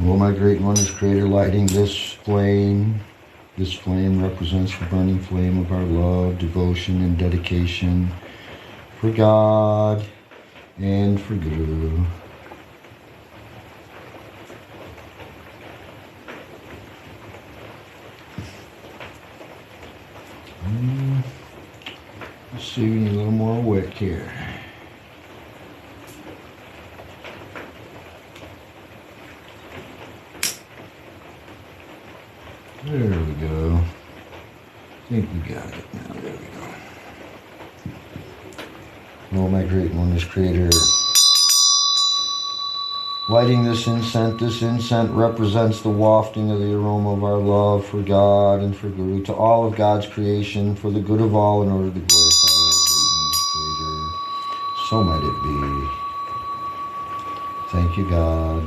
Oh, my great and wondrous Creator, lighting this flame. This flame represents the burning flame of our love, devotion, and dedication for God and for Guru. Let's see, we need a little more wick here. There we go. I think we got it now. There we go. Oh, my great and wondrous Creator, lighting this incense represents the wafting of the aroma of our love for God and for Guru to all of God's creation, for the good of all, in order to glorify our great and wondrous Creator. So might it be. Thank you, God.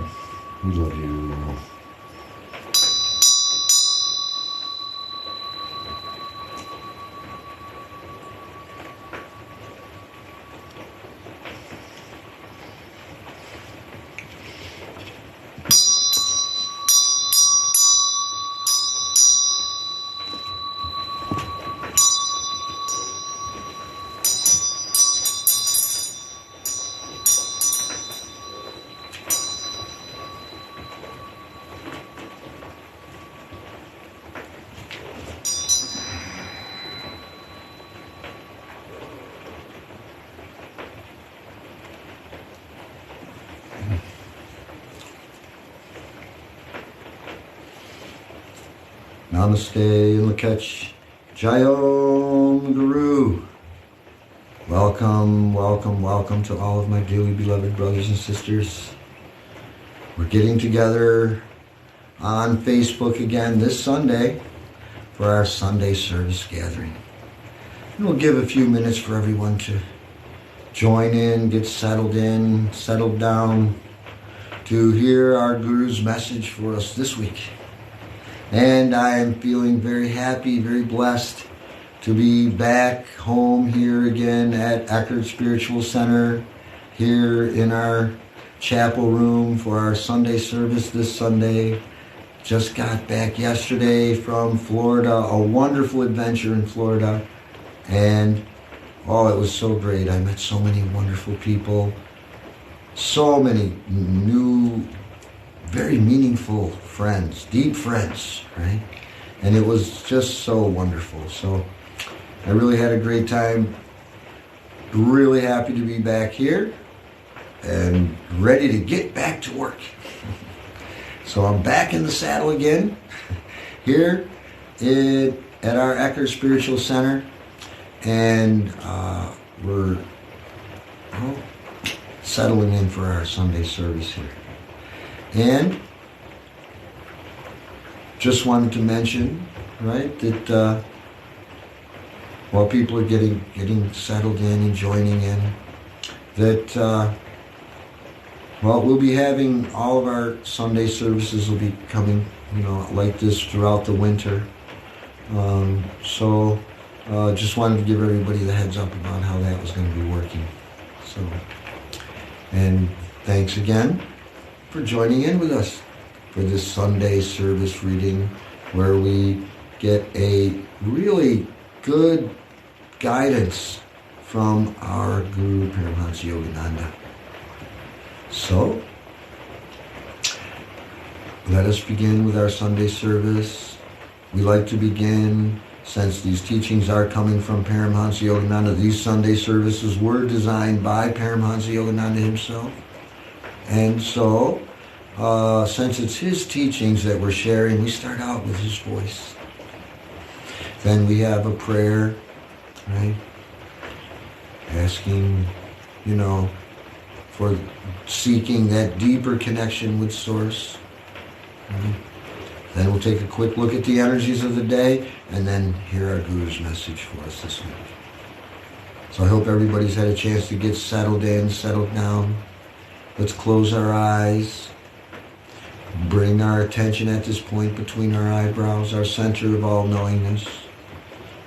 We love you. Namaste and Lakach. Jayom Guru. Welcome, welcome, welcome to all of my dearly beloved brothers and sisters. We're getting together on Facebook again this Sunday for our Sunday service gathering. And we'll give a few minutes for everyone to join in, get settled in, settled down to hear our Guru's message for us this week. And I am feeling very happy, very blessed to be back home here again at Eckerd Spiritual Center, here in our chapel room for our Sunday service this Sunday. Just got back yesterday from Florida, a wonderful adventure in Florida. And, oh, it was so great. I met so many wonderful people, so many new, very meaningful friends, deep friends, right? And it was just so wonderful. So I really had a great time. Really happy to be back here and ready to get back to work. So I'm back in the saddle again here at our Eckerd Spiritual Center. And we're settling in for our Sunday service here. And just wanted to mention, right, that while people are getting settled in and joining in, that we'll be having all of our Sunday services will be coming, like this throughout the winter. So just wanted to give everybody the heads up about how that was going to be working. So, and thanks again for joining in with us for this Sunday service reading, where we get a really good guidance from our Guru Paramahansa Yogananda. So, let us begin with our Sunday service. We like to begin, since these teachings are coming from Paramahansa Yogananda, these Sunday services were designed by Paramahansa Yogananda himself. And so, since it's his teachings that we're sharing, we start out with his voice. Then we have a prayer, right? Asking, for seeking that deeper connection with Source. Right? Then we'll take a quick look at the energies of the day, and then hear our Guru's message for us this week. So I hope everybody's had a chance to get settled in, settled down. Let's close our eyes. Bring our attention at this point between our eyebrows, our center of all-knowingness.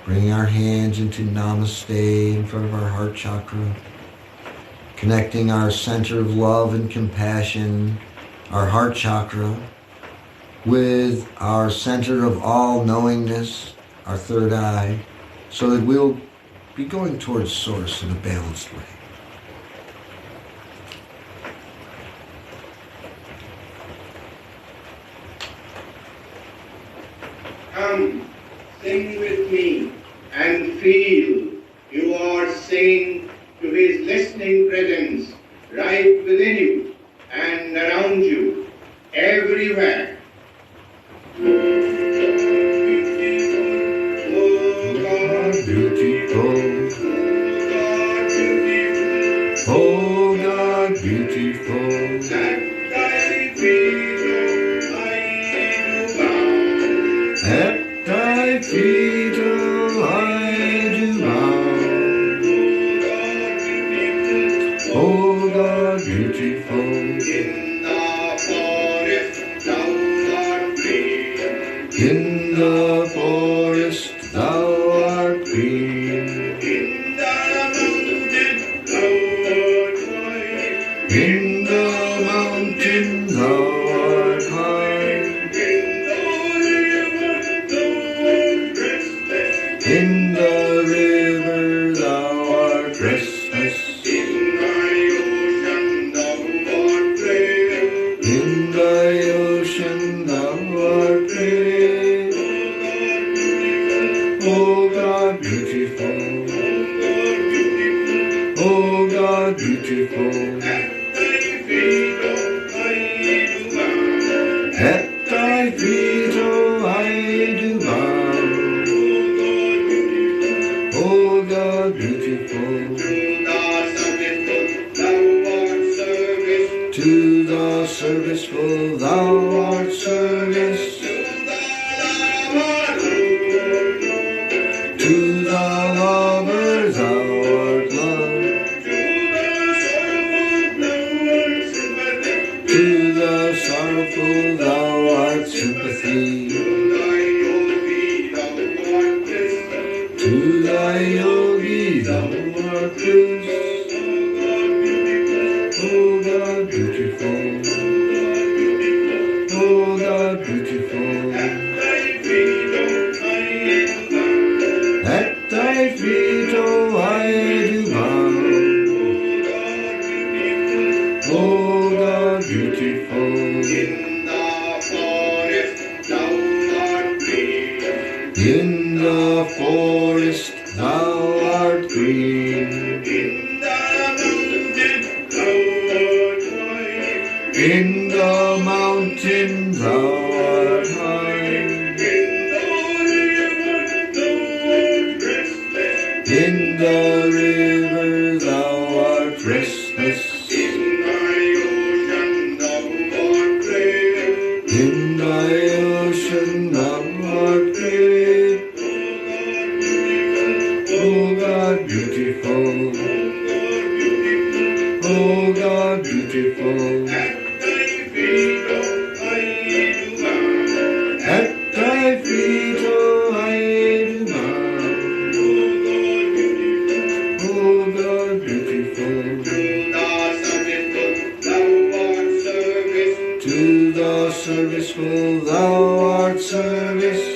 Bring our hands into Namaste in front of our heart chakra. Connecting our center of love and compassion, our heart chakra, with our center of all knowingness, our third eye, so that we'll be going towards Source in a balanced way. Come, sing with me and feel you are singing to His listening presence right within you and around you, everywhere. Oh God, Beautiful, oh God, beautiful, that thy feet, I do bow. at thy feet, oh, I do bow. Oh God, beautiful, In the forest thou art free. in the forest thou art green. In the mountain thou art high. In the mountain thou art high, In the river thou art restless. in the river thou art restless, In the ocean thou art brave. in the ocean thou art great. Oh God, beautiful, oh God, beautiful, At thy feet, oh, I do bow. at thy feet, oh, I do bow. Oh God, beautiful, To the serviceful thou art service. to the lover thou art love, to the sorrowful thou art sympathy, to thy yogi thou art bliss. Oh God, beautiful, oh God, beautiful, at thy feet, oh, I do bow. Oh God, beautiful, In the forest thou art free. in the forest thou art green. In the mountain thou art high. In the river thou art restless, In the ocean thou art brave. in the ocean thou art great. Oh God, beautiful, oh God, beautiful, At thy feet, oh, I do bow. at thy feet, oh, I do bow. Oh God, beautiful, To the serviceful thou art service. to the serviceful thou art service,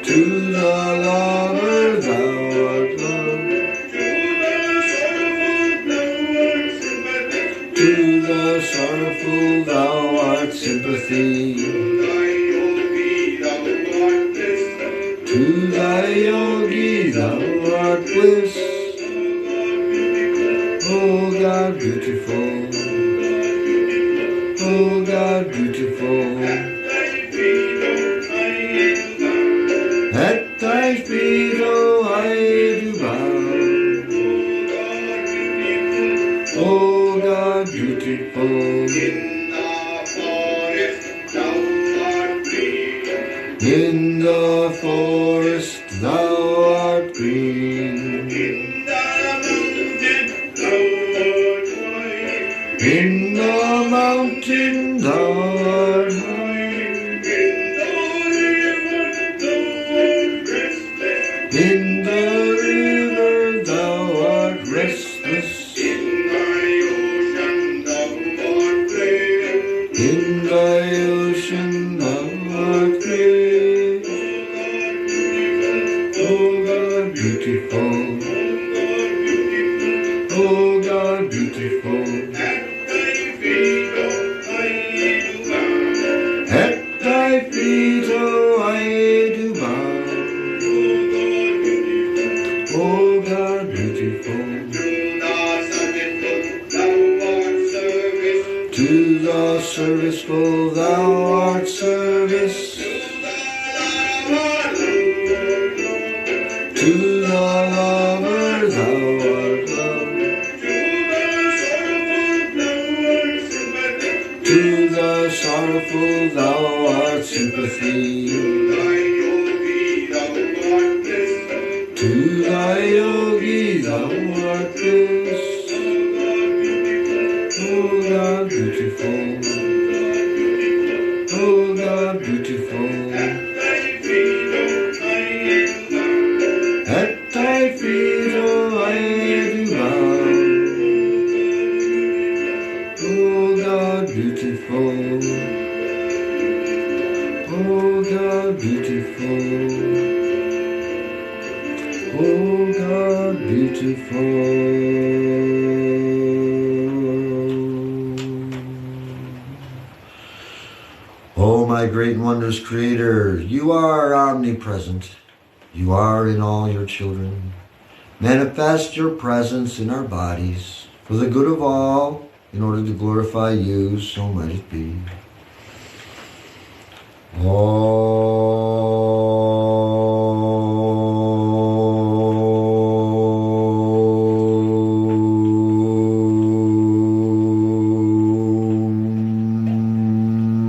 to the lover thou art love, to the sorrowful thou art sympathy, to thy yogi thou art bliss. Oh God, beautiful, oh God, beautiful, at thy feet, oh, I do bow. Oh God, beautiful, In the forest thou art free. in the forest thou art green. In the mountain thou art high. In the river thou art restless, In the ocean thou art brave. sympathy. To thy yogi thou art bliss. Oh God, beautiful. Oh God, beautiful. At thy feet, oh, I do bow. Oh God, beautiful. Oh God, beautiful. Oh God, beautiful. Oh my great and wondrous Creator, you are omnipresent. You are in all your children. Manifest your presence in our bodies for the good of all, in order to glorify you, so might it be.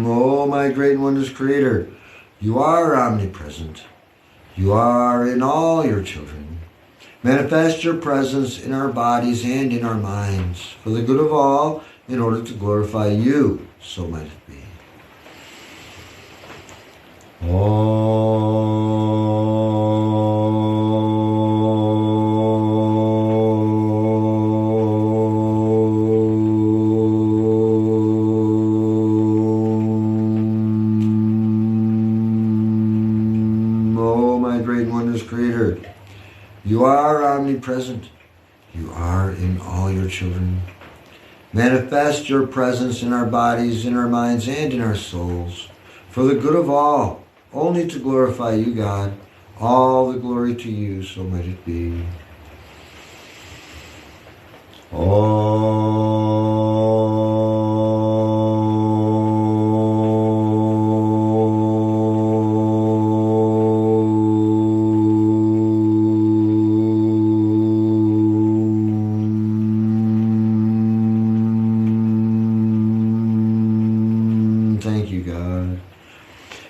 Oh my great and wondrous Creator, you are omnipresent. You are in all your children. Manifest your presence in our bodies and in our minds for the good of all, in order to glorify you, so might it be. Oh my great and wondrous Creator, you are omnipresent. You are in all your children. Manifest your presence in our bodies, in our minds, and in our souls, for the good of all, only to glorify you, God. All the glory to you, so might it be. Thank you, God.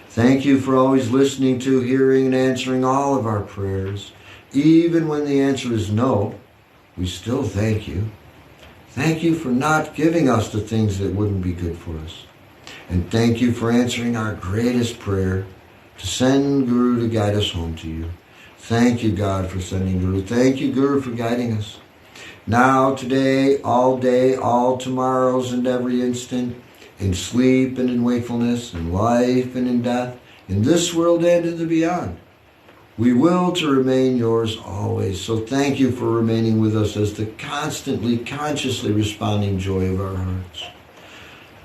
Thank you for always listening to, hearing, and answering all of our prayers. Even when the answer is no, we still thank you. Thank you for not giving us the things that wouldn't be good for us. And thank you for answering our greatest prayer, to send Guru to guide us home to you. Thank you, God, for sending Guru. Thank you, Guru, for guiding us. Now, today, all tomorrows, and every instant, in sleep and in wakefulness, in life and in death, in this world and in the beyond. We will to remain yours always. So thank you for remaining with us as the constantly, consciously responding joy of our hearts.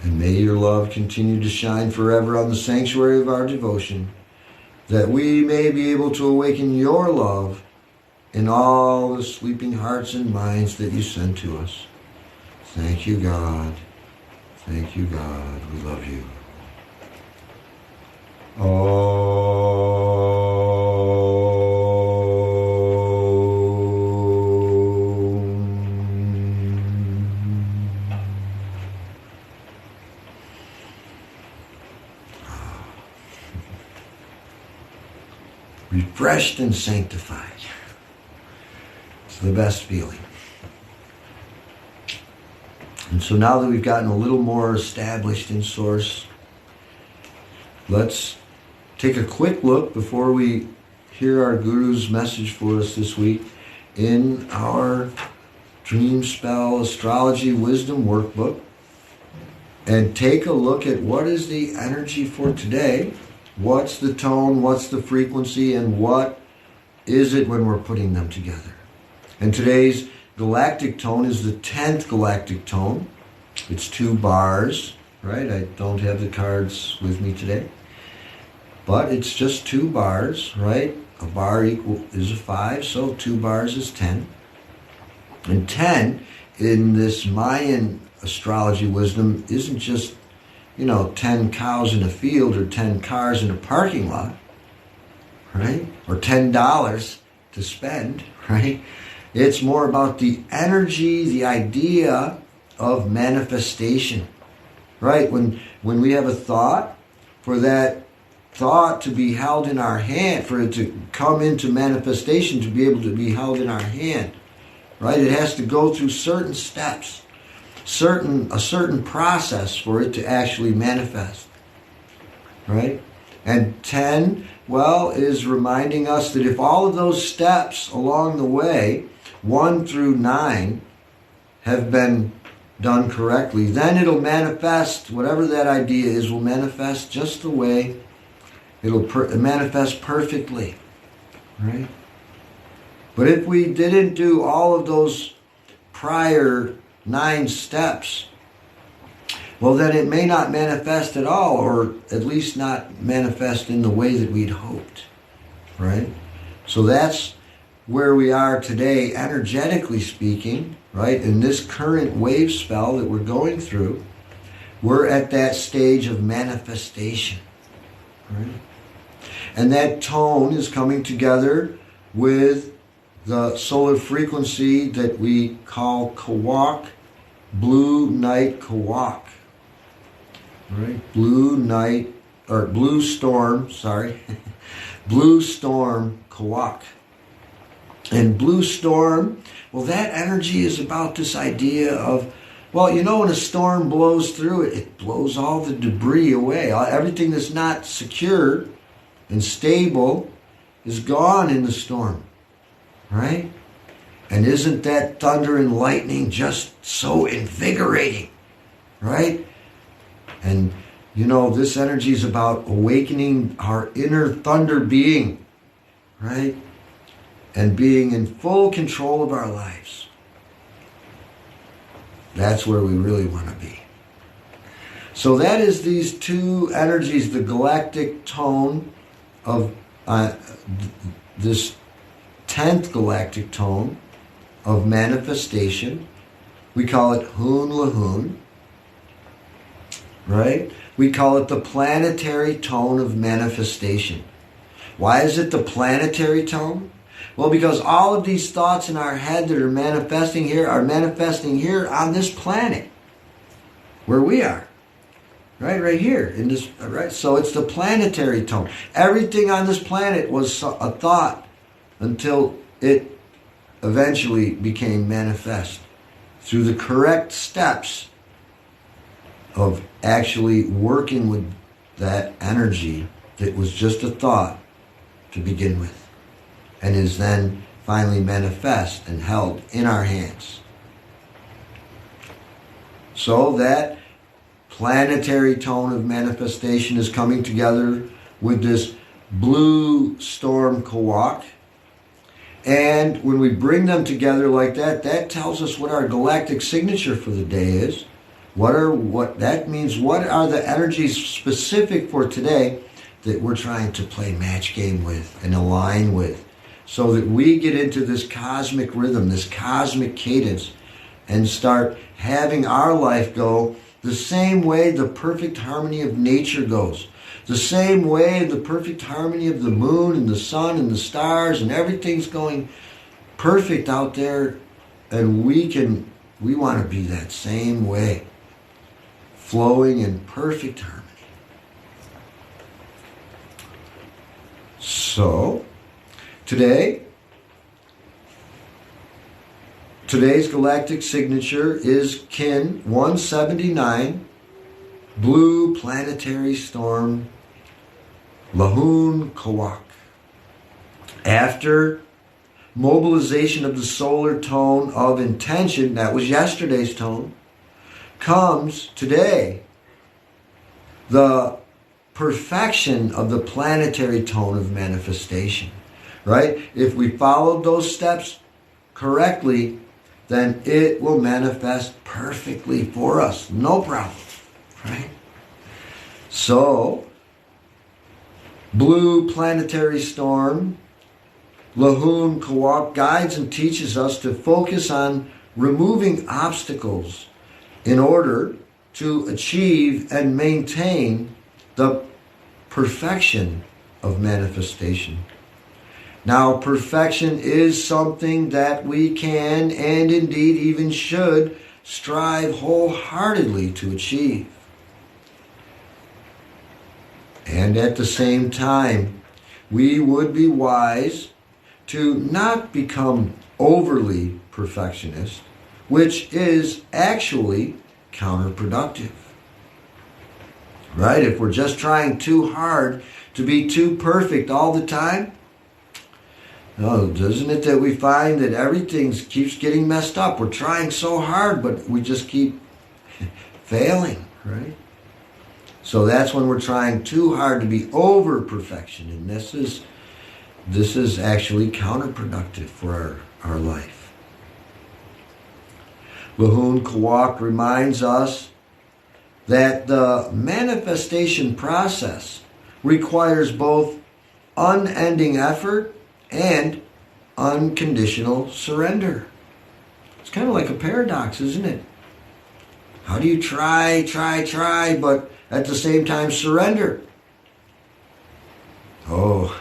And may your love continue to shine forever on the sanctuary of our devotion, that we may be able to awaken your love in all the sleeping hearts and minds that you send to us. Thank you, God. Thank you, God. We love you. Refreshed and sanctified. It's the best feeling. And so now that we've gotten a little more established in Source, let's take a quick look before we hear our Guru's message for us this week in our Dream Spell Astrology Wisdom Workbook, and take a look at what is the energy for today, what's the tone, what's the frequency, and what is it when we're putting them together. And today's galactic tone is the 10th galactic tone. It's 2 bars, right? I don't have the cards with me today. But it's just 2 bars, right? A bar is a 5, so 2 bars is 10. And 10 in this Mayan astrology wisdom isn't just, 10 cows in a field or 10 cars in a parking lot, right? Or $10 to spend, right? It's more about the energy, the idea of manifestation, right? When we have a thought, for that thought to be held in our hand, for it to come into manifestation, to be able to be held in our hand, right? It has to go through certain steps, a certain process for it to actually manifest, right? And 10, well, is reminding us that if all of those steps along the way, 1 through 9, have been done correctly, then it'll manifest, whatever that idea is, will manifest just the way it'll manifest perfectly, right? But if we didn't do all of those prior 9 steps, well, then it may not manifest at all, or at least not manifest in the way that we'd hoped, right? So that's where we are today, energetically speaking, right? In this current wave spell that we're going through, we're at that stage of manifestation, right? And that tone is coming together with the solar frequency that we call Kawak, Blue Night Kawak, right? Blue Storm Kawak. And Blue Storm, well, that energy is about this idea of, well, you know, when a storm blows through it, it blows all the debris away. Everything that's not secure and stable is gone in the storm, right? And isn't that thunder and lightning just so invigorating, right? And, you know, this energy is about awakening our inner thunder being, right? And being in full control of our lives. That's where we really want to be. So that is these two energies, the galactic tone of this 10th galactic tone of manifestation. We call it Hun Lahun, right? We call it the planetary tone of manifestation. Why is it the planetary tone? Well, because all of these thoughts in our head that are manifesting here on this planet, where we are, right here in this, right. So it's the planetary tone. Everything on this planet was a thought until it eventually became manifest through the correct steps of actually working with that energy that was just a thought to begin with, and is then finally manifest and held in our hands. So that planetary tone of manifestation is coming together with this blue storm Kawak. And when we bring them together like that, that tells us what our galactic signature for the day is. That means what are the energies specific for today that we're trying to play match game with and align with, so that we get into this cosmic rhythm, this cosmic cadence, and start having our life go the same way the perfect harmony of nature goes. The same way the perfect harmony of the moon and the sun and the stars and everything's going perfect out there, and we want to be that same way, flowing in perfect harmony. So, today's galactic signature is Kin 179, Blue Planetary Storm, Lahun Kawak. After mobilization of the solar tone of intention, that was yesterday's tone, comes today the perfection of the planetary tone of manifestation, right? If we followed those steps correctly, then it will manifest perfectly for us. No problem, right? So, Blue Planetary Storm, Lahun Kawak, guides and teaches us to focus on removing obstacles in order to achieve and maintain the perfection of manifestation. Now, perfection is something that we can and indeed even should strive wholeheartedly to achieve. And at the same time, we would be wise to not become overly perfectionist, which is actually counterproductive. Right? If we're just trying too hard to be too perfect all the time, no, doesn't it that we find that everything keeps getting messed up? We're trying so hard, but we just keep failing, right? So that's when we're trying too hard to be over perfection, and this is actually counterproductive for our life. Lahun Kawak reminds us that the manifestation process requires both unending effort and unconditional surrender. It's kind of like a paradox, isn't it? How do you try, but at the same time surrender? Oh,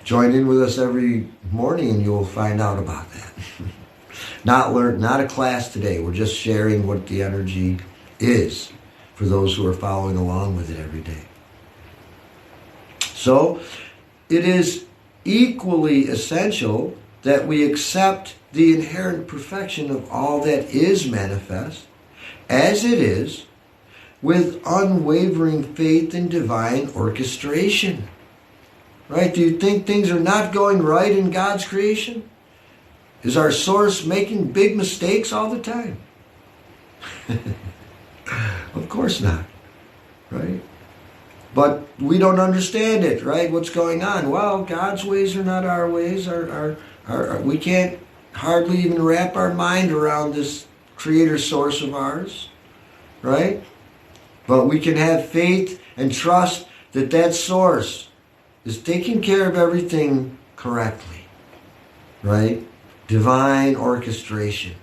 join in with us every morning and you'll find out about that. Not a class today. We're just sharing what the energy is for those who are following along with it every day. So, it is equally essential that we accept the inherent perfection of all that is manifest as it is, with unwavering faith in divine orchestration. Right? Do you think things are not going right in God's creation? Is our source making big mistakes all the time? Of course not. Right? But we don't understand it, right? What's going on? Well, God's ways are not our ways. We can't hardly even wrap our mind around this creator source of ours, right? But we can have faith and trust that that source is taking care of everything correctly, right? Divine orchestration.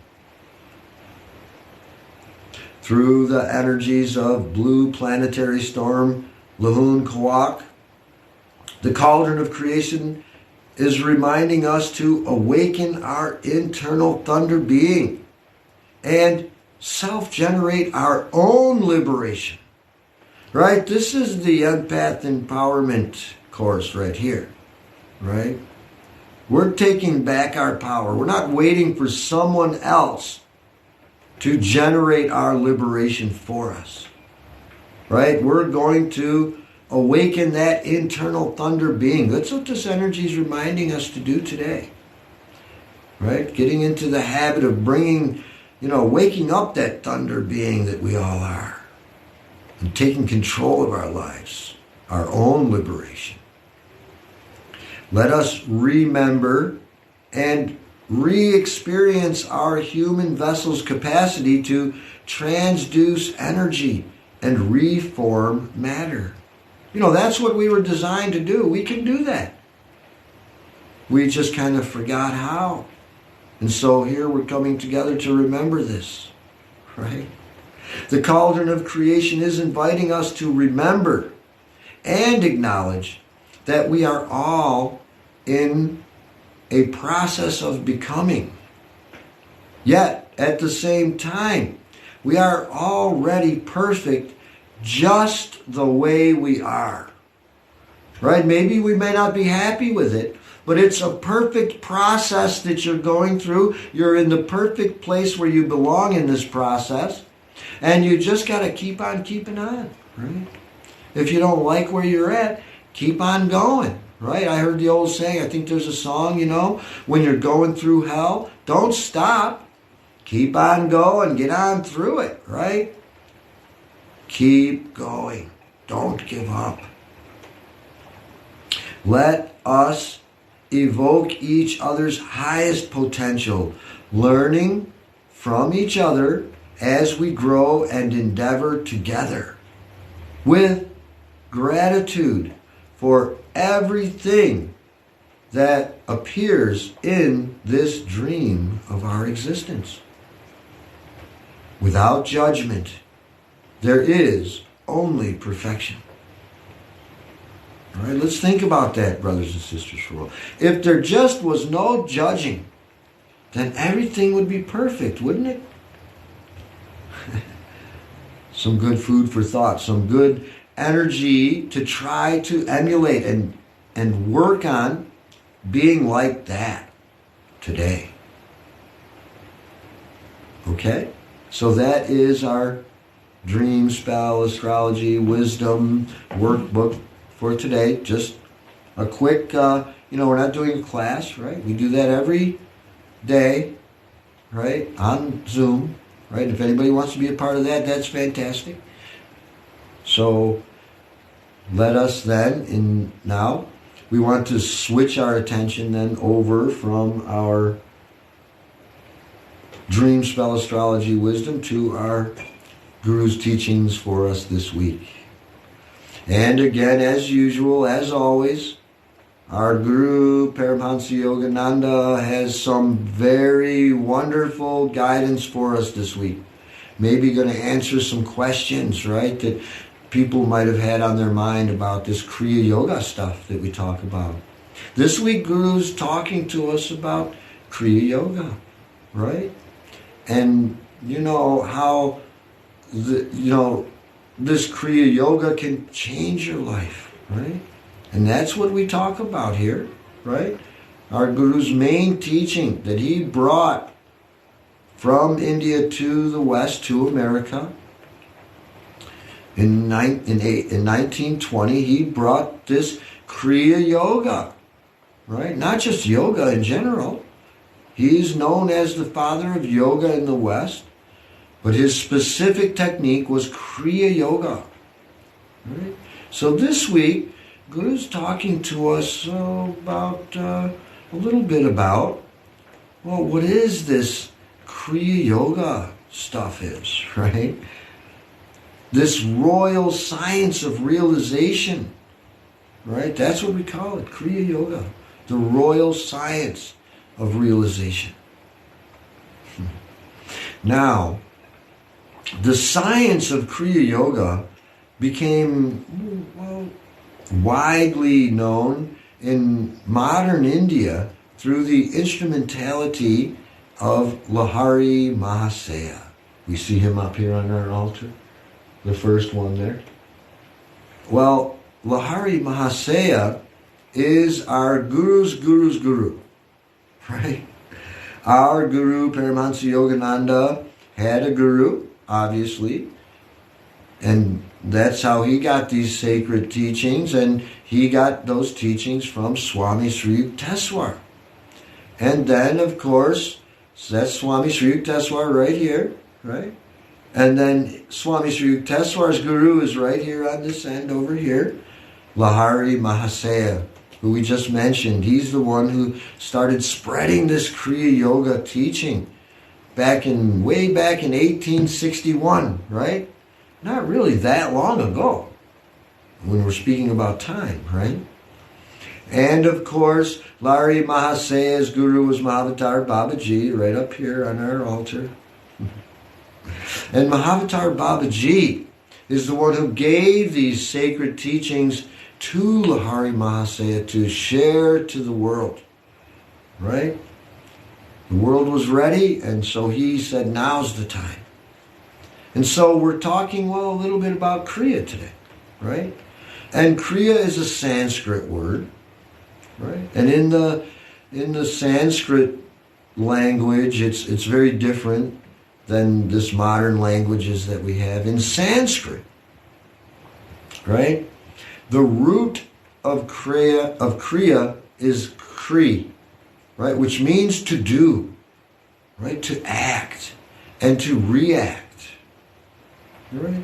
Through the energies of blue planetary storm, Lahun Kawak, the cauldron of creation is reminding us to awaken our internal thunder being and self-generate our own liberation. Right? This is the empath empowerment course right here. Right? We're taking back our power. We're not waiting for someone else to generate our liberation for us. Right? We're going to awaken that internal thunder being. That's what this energy is reminding us to do today. Right? Getting into the habit of bringing, waking up that thunder being that we all are. And taking control of our lives. Our own liberation. Let us remember and re-experience our human vessel's capacity to transduce energy and reform matter. That's what we were designed to do. We can do that. We just kind of forgot how. And so here we're coming together to remember this, right? The cauldron of creation is inviting us to remember and acknowledge that we are all in a process of becoming. Yet, at the same time, we are already perfect just the way we are. Right? Maybe we may not be happy with it, but it's a perfect process that you're going through. You're in the perfect place where you belong in this process. And you just got to keep on keeping on. Right? If you don't like where you're at, keep on going. Right? I heard the old saying, I think there's a song, when you're going through hell, don't stop. Keep on going. Get on through it. Right? Keep going. Don't give up. Let us evoke each other's highest potential, learning from each other as we grow and endeavor together, with gratitude for everything that appears in this dream of our existence. Without judgment, there is only perfection. All right, let's think about that, brothers and sisters, for a while. If there just was no judging, then everything would be perfect, wouldn't it? Some good food for thought, some good energy to try to emulate and work on being like that today. Okay? So that is our dream spell astrology wisdom workbook for today. Just a quick, we're not doing a class, right? We do that every day, right? On Zoom, right? If anybody wants to be a part of that, that's fantastic. So let us then, now, we want to switch our attention then over from our dream spell astrology wisdom to our Guru's teachings for us this week. And again, as usual, as always, our Guru Paramahansa Yogananda has some very wonderful guidance for us this week. Maybe going to answer some questions, right, that people might have had on their mind about this Kriya Yoga stuff that we talk about. This week, Guru's talking to us about Kriya Yoga, right? And how this Kriya Yoga can change your life, right? And that's what we talk about here, right? Our Guru's main teaching that he brought from India to the West, to America. In 1920, he brought this Kriya Yoga, right? Not just yoga in general. He's known as the father of yoga in the West, but his specific technique was Kriya Yoga. Right? So this week, Guru's talking to us about a little bit about, what is this Kriya Yoga stuff is, right? This royal science of realization, right? That's what we call it, Kriya Yoga, the royal science of realization. Now, the science of Kriya Yoga became widely known in modern India through the instrumentality of Lahari Mahasaya. We see him up here on our altar, the first one there. Well, Lahari Mahasaya is our Guru's Guru, right? Our Guru Paramahansa Yogananda had a Guru, obviously, and that's how he got these sacred teachings, and he got those teachings from Swami Sri Yukteswar. And then, of course, that's Swami Sri Yukteswar right here, right? And then Swami Sri Yukteswar's Guru is right here on this end over here, Lahari Mahasaya, who we just mentioned. He's the one who started spreading this Kriya Yoga teaching way back in 1861, right? Not really that long ago, when we're speaking about time, right? And of course, Lahari Mahasaya's Guru was Mahavatar Babaji, right up here on our altar. And Mahavatar Babaji is the one who gave these sacred teachings to Lahari Mahasaya to share to the world, right? The world was ready, and so he said, now's the time. And so we're talking, a little bit about Kriya today, right? And Kriya is a Sanskrit word, right? And in the Sanskrit language, it's very different than this modern languages that we have. In Sanskrit, right? The root of Kriya is Kri, right? Which means to do, right? To act and to react, right?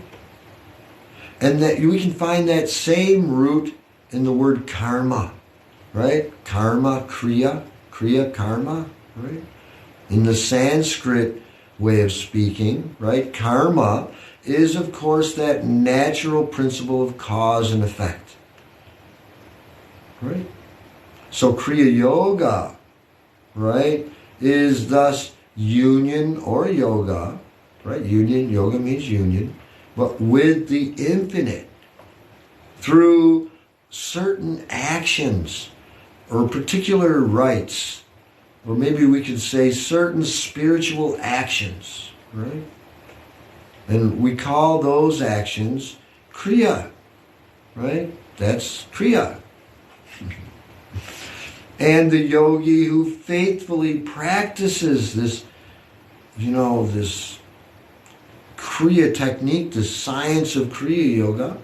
And that we can find that same root in the word karma, right? Karma, Kriya, karma, right? In the Sanskrit way of speaking, right? Karma is, of course, that natural principle of cause and effect, right? So Kriya Yoga, right, is thus union or yoga, right? Union, yoga means union, but with the infinite through certain actions or particular rites, or maybe we could say certain spiritual actions, right? And we call those actions Kriya, right? That's Kriya. And the yogi who faithfully practices this, this Kriya technique, the science of Kriya Yoga,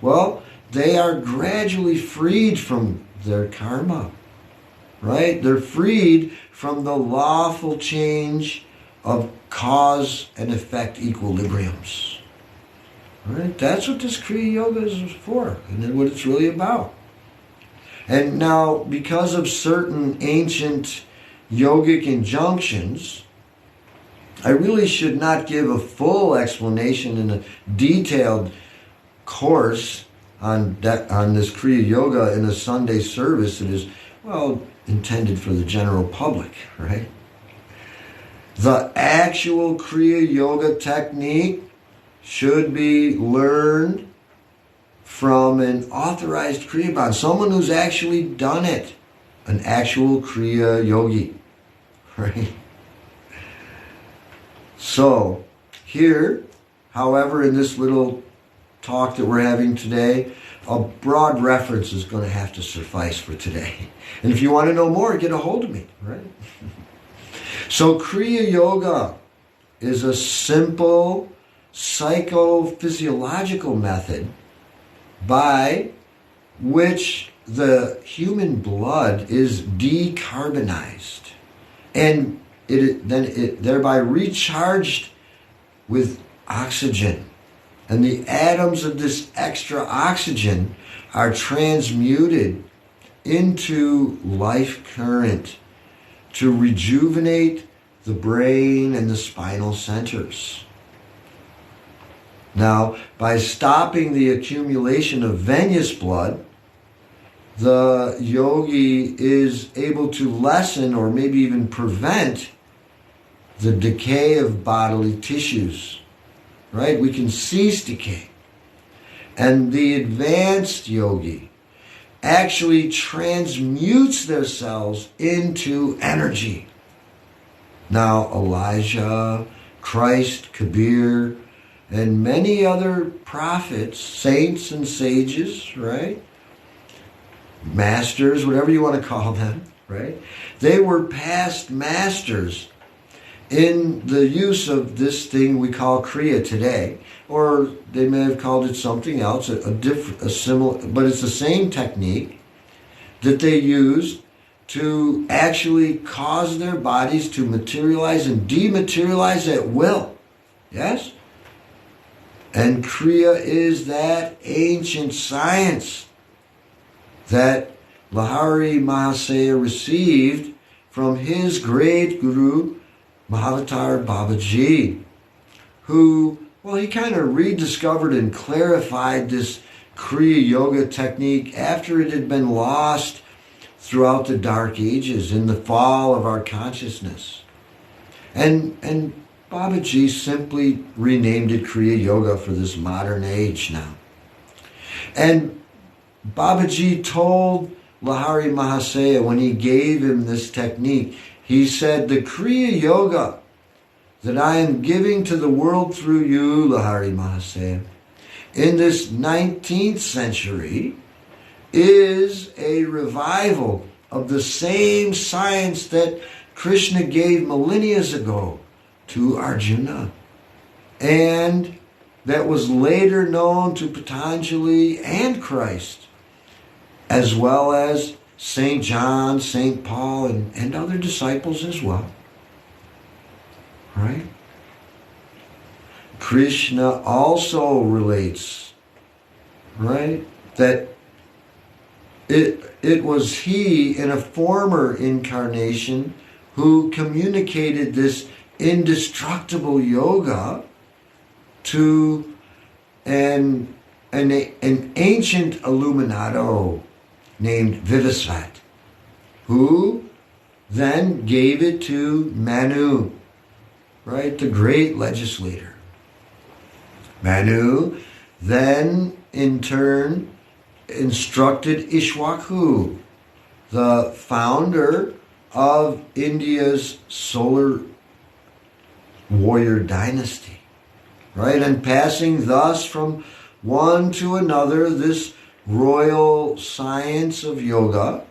well, they are gradually freed from their karma, right? They're freed from the lawful change of cause and effect equilibriums. Right? That's what this Kriya Yoga is for, and what it's really about. And now, because of certain ancient yogic injunctions, I really should not give a full explanation in a detailed course on this Kriya Yoga in a Sunday service that is, intended for the general public, right? The actual Kriya Yoga technique should be learned from an authorized Kriya, someone who's actually done it, an actual Kriya yogi, right? So, here, however, in this little talk that we're having today, a broad reference is going to have to suffice for today. And if you want to know more, get a hold of me, right? So Kriya Yoga is a simple psychophysiological method by which the human blood is decarbonized and it thereby recharged with oxygen. And the atoms of this extra oxygen are transmuted into life current to rejuvenate the brain and the spinal centers. Now, by stopping the accumulation of venous blood, the yogi is able to lessen or maybe even prevent the decay of bodily tissues. Right? We can cease decay. And the advanced yogi actually transmutes their cells into energy. Now, Elijah, Christ, Kabir, and many other prophets, saints and sages, right? Masters, whatever you want to call them, right? They were past masters in the use of this thing we call Kriya today, or they may have called it something else, a similar, but it's the same technique that they used to actually cause their bodies to materialize and dematerialize at will. Yes? And Kriya is that ancient science that Lahari Mahasaya received from his great guru, Mahavatar Babaji, who, he kind of rediscovered and clarified this Kriya Yoga technique after it had been lost throughout the Dark Ages in the fall of our consciousness. And Babaji simply renamed it Kriya Yoga for this modern age now. And Babaji told Lahari Mahasaya when he gave him this technique, he said, the Kriya Yoga that I am giving to the world through you, Lahari Mahasaya, in this 19th century is a revival of the same science that Krishna gave millennia ago to Arjuna, and that was later known to Patanjali and Christ, as well as St. John, St. Paul, and other disciples as well. Right? Krishna also relates, right, that it was he in a former incarnation who communicated this indestructible yoga to an ancient illuminato named Vivasvat, who then gave it to Manu, right, the great legislator. Manu then, in turn, instructed Ishwaku, the founder of India's solar warrior dynasty, right? And passing thus from one to another, this royal science of yoga,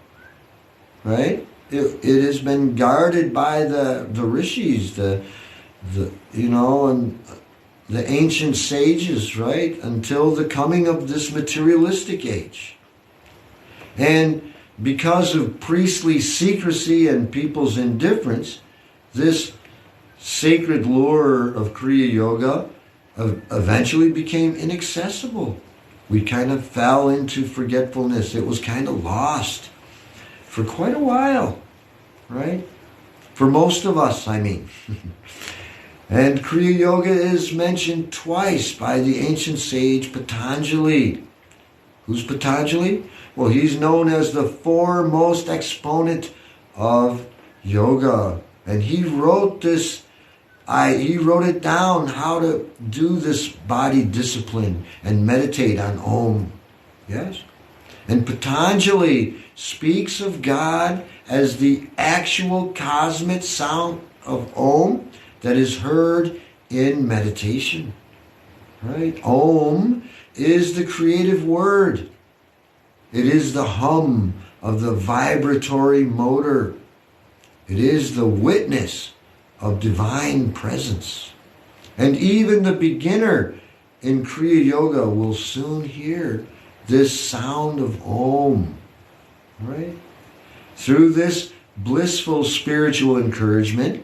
right? It has been guarded by the rishis, and the ancient sages, right? Until the coming of this materialistic age. And because of priestly secrecy and people's indifference, this sacred lore of Kriya Yoga eventually became inaccessible. We kind of fell into forgetfulness. It was kind of lost for quite a while, right? For most of us, I mean. And Kriya Yoga is mentioned twice by the ancient sage Patanjali. Who's Patanjali? Well, he's known as the foremost exponent of yoga. And he wrote this, he wrote it down, how to do this body discipline and meditate on Om. Yes? And Patanjali speaks of God as the actual cosmic sound of Om that is heard in meditation. Right? Om is the creative word. It is the hum of the vibratory motor. It is the witness of divine presence. And even the beginner in Kriya Yoga will soon hear this sound of Om. Right? Through this blissful spiritual encouragement,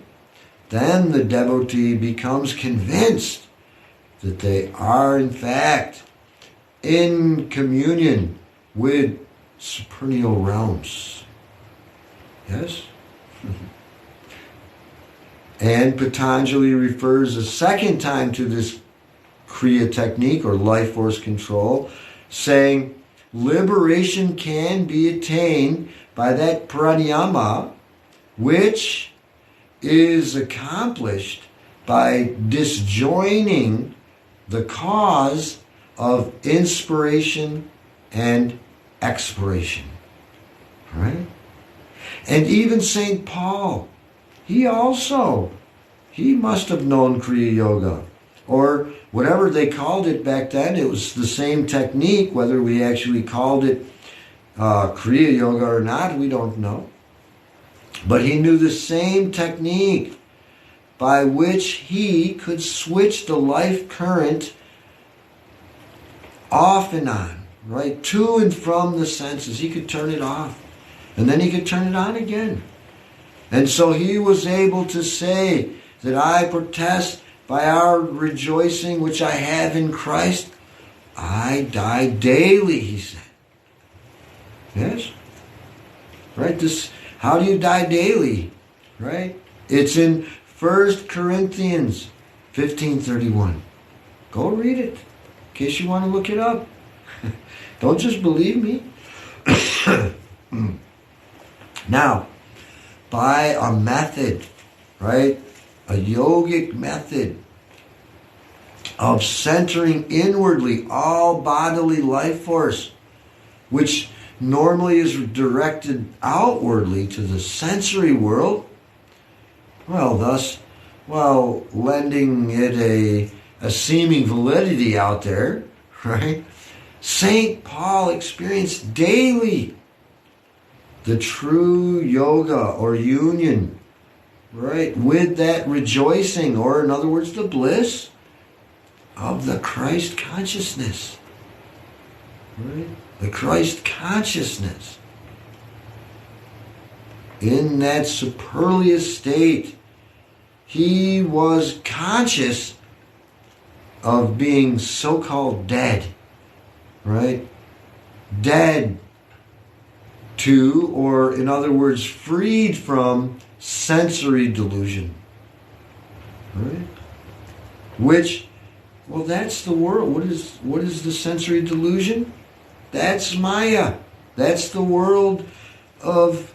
then the devotee becomes convinced that they are in fact in communion with supernal realms. Yes? And Patanjali refers a second time to this Kriya technique or life force control, saying liberation can be attained by that pranayama, which is accomplished by disjoining the cause of inspiration and expiration. Right? And even St. Paul, he must have known Kriya Yoga, or whatever they called it back then. It was the same technique. Whether we actually called it Kriya Yoga or not, we don't know. But he knew the same technique by which he could switch the life current off and on, right? To and from the senses. He could turn it off. And then he could turn it on again. And so he was able to say that I protest by our rejoicing which I have in Christ, I die daily, he said. Yes? Right? How do you die daily? Right? It's in 1 Corinthians 15:31. Go read it in case you want to look it up. Don't just believe me. Now, by a method, right? A yogic method of centering inwardly all bodily life force, which normally is directed outwardly to the sensory world, thus lending it a seeming validity out there, right? St. Paul experienced daily the true yoga or union, right, with that rejoicing, or in other words, the bliss of the Christ consciousness. Right? The Christ consciousness. In that superlative state, he was conscious of being so-called dead, right? Dead to, or in other words, freed from sensory delusion. Right? Which, that's the world. What is the sensory delusion? That's Maya. That's the world of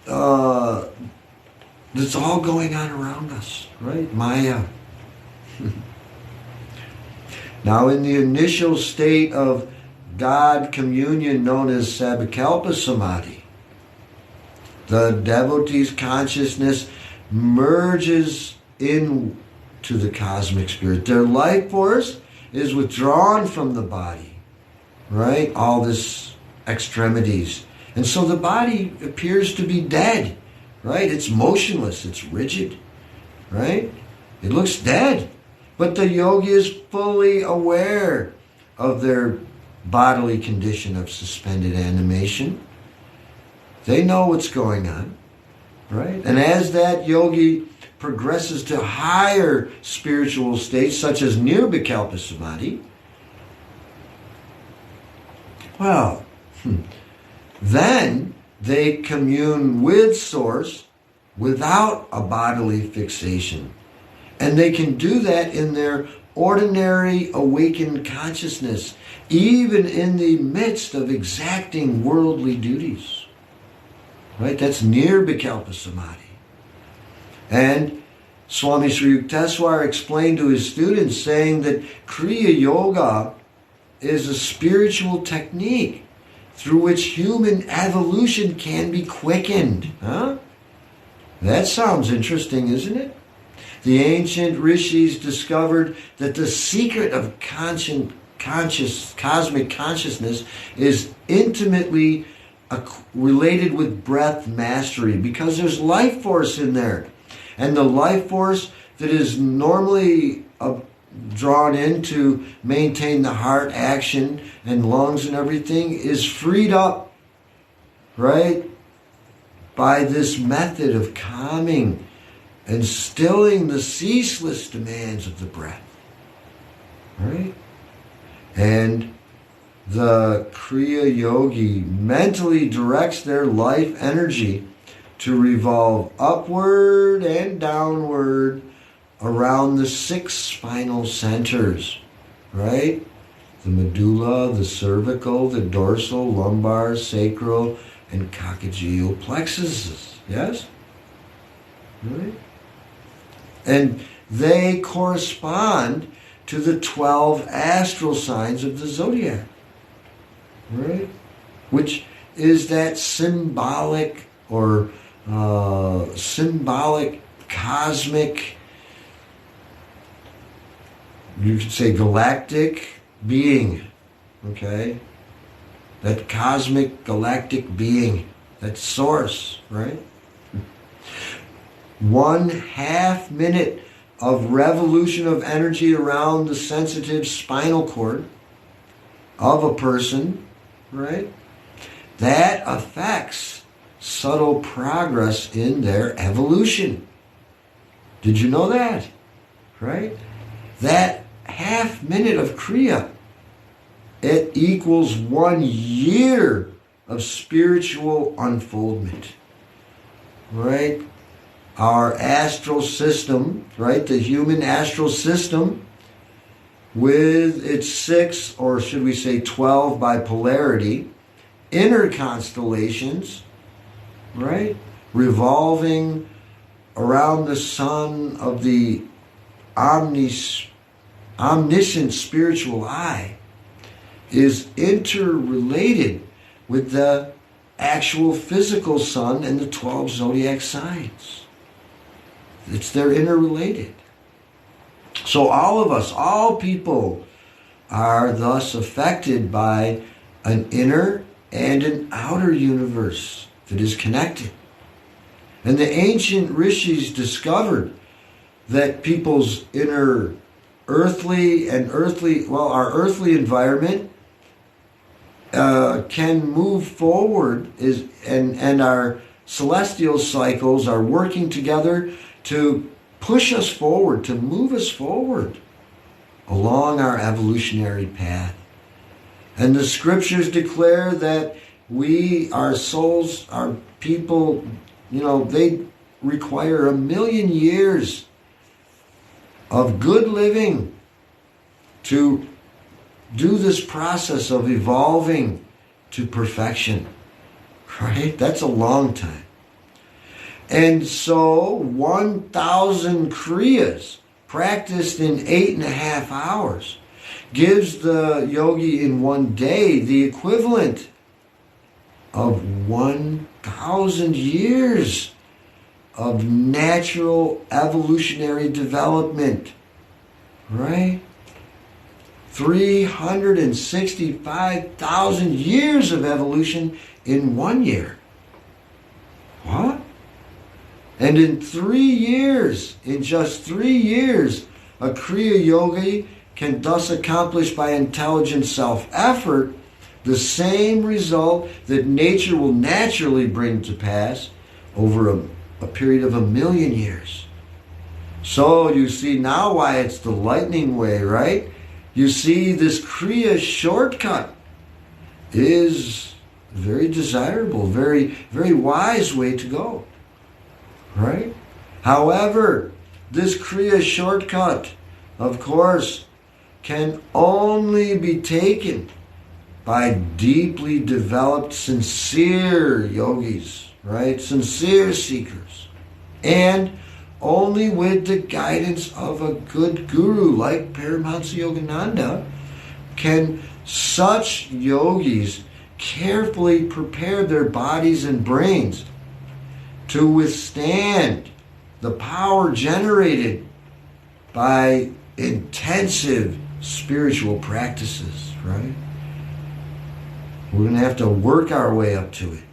that's all going on around us, right? Maya. Now, in the initial state of God communion known as Sabakalpa Samadhi, the devotee's consciousness merges into the cosmic spirit. Their life force is withdrawn from the body. right? All this extremities. And so the body appears to be dead, right? It's motionless, it's rigid, right? It looks dead. But the yogi is fully aware of their bodily condition of suspended animation. They know what's going on, right? And as that yogi progresses to higher spiritual states, such as nirvikalpa samadhi, well, then they commune with Source without a bodily fixation. And they can do that in their ordinary awakened consciousness, even in the midst of exacting worldly duties. Right? That's nirvikalpa samadhi. And Swami Sri Yukteswar explained to his students, saying that KriyaYoga is a spiritual technique through which human evolution can be quickened. Huh? That sounds interesting, isn't it? The ancient rishis discovered that the secret of cosmic consciousness is intimately related with breath mastery, because there's life force in there. And the life force that is normally drawn in to maintain the heart action and lungs and everything is freed up, right, by this method of calming and stilling the ceaseless demands of the breath. Right? And the Kriya Yogi mentally directs their life energy to revolve upward and downward around the 6 spinal centers, right? The medulla, the cervical, the dorsal, lumbar, sacral, and coccygeal plexuses. Yes? Right? And they correspond to the 12 astral signs of the zodiac. Right? Which is that symbolic or symbolic cosmic, you could say galactic being. Okay? That cosmic galactic being, that source, right? 1/2 minute of revolution of energy around the sensitive spinal cord of a person, right? That affects subtle progress in their evolution. Did you know that? Right? That 1/2 minute of Kriya, it equals 1 year of spiritual unfoldment. Right? Our astral system, right? The human astral system, with its 6, or should we say 12 bipolarity, inner constellations, right? Revolving around the sun of the omniscient spiritual eye, is interrelated with the actual physical sun and the 12 zodiac signs. They're interrelated. So all of us, all people, are thus affected by an inner and an outer universe that is connected. And the ancient rishis discovered that people's inner our earthly environment can move forward, and our celestial cycles are working together to push us forward, to move us forward along our evolutionary path. And the scriptures declare that our souls, our people, they require 1,000,000 years of good living to do this process of evolving to perfection. Right? That's a long time. And so 1,000 Kriyas practiced in 8.5 hours gives the yogi in 1 day the equivalent of 1,000 years of natural evolutionary development. Right? 365,000 years of evolution in 1 year. What? And in 3 years, in just 3 years, a Kriya yogi can thus accomplish by intelligent self-effort the same result that nature will naturally bring to pass over a period of 1,000,000 years. So you see now why it's the lightning way, right? You see, this Kriya shortcut is very desirable, very, very wise way to go, right? However, this Kriya shortcut, of course, can only be taken by deeply developed, sincere yogis, right? Sincere seekers. And only with the guidance of a good guru like Paramahansa Yogananda can such yogis carefully prepare their bodies and brains to withstand the power generated by intensive spiritual practices, right? We're going to have to work our way up to it.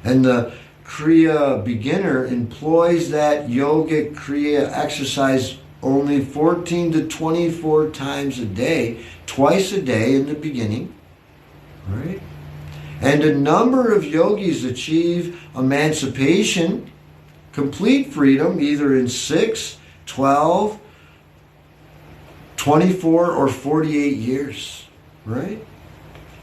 And the Kriya beginner employs that yogic Kriya exercise only 14 to 24 times a day, twice a day in the beginning, right? And a number of yogis achieve emancipation, complete freedom, either in 6, 12, 24, or 48 years, right?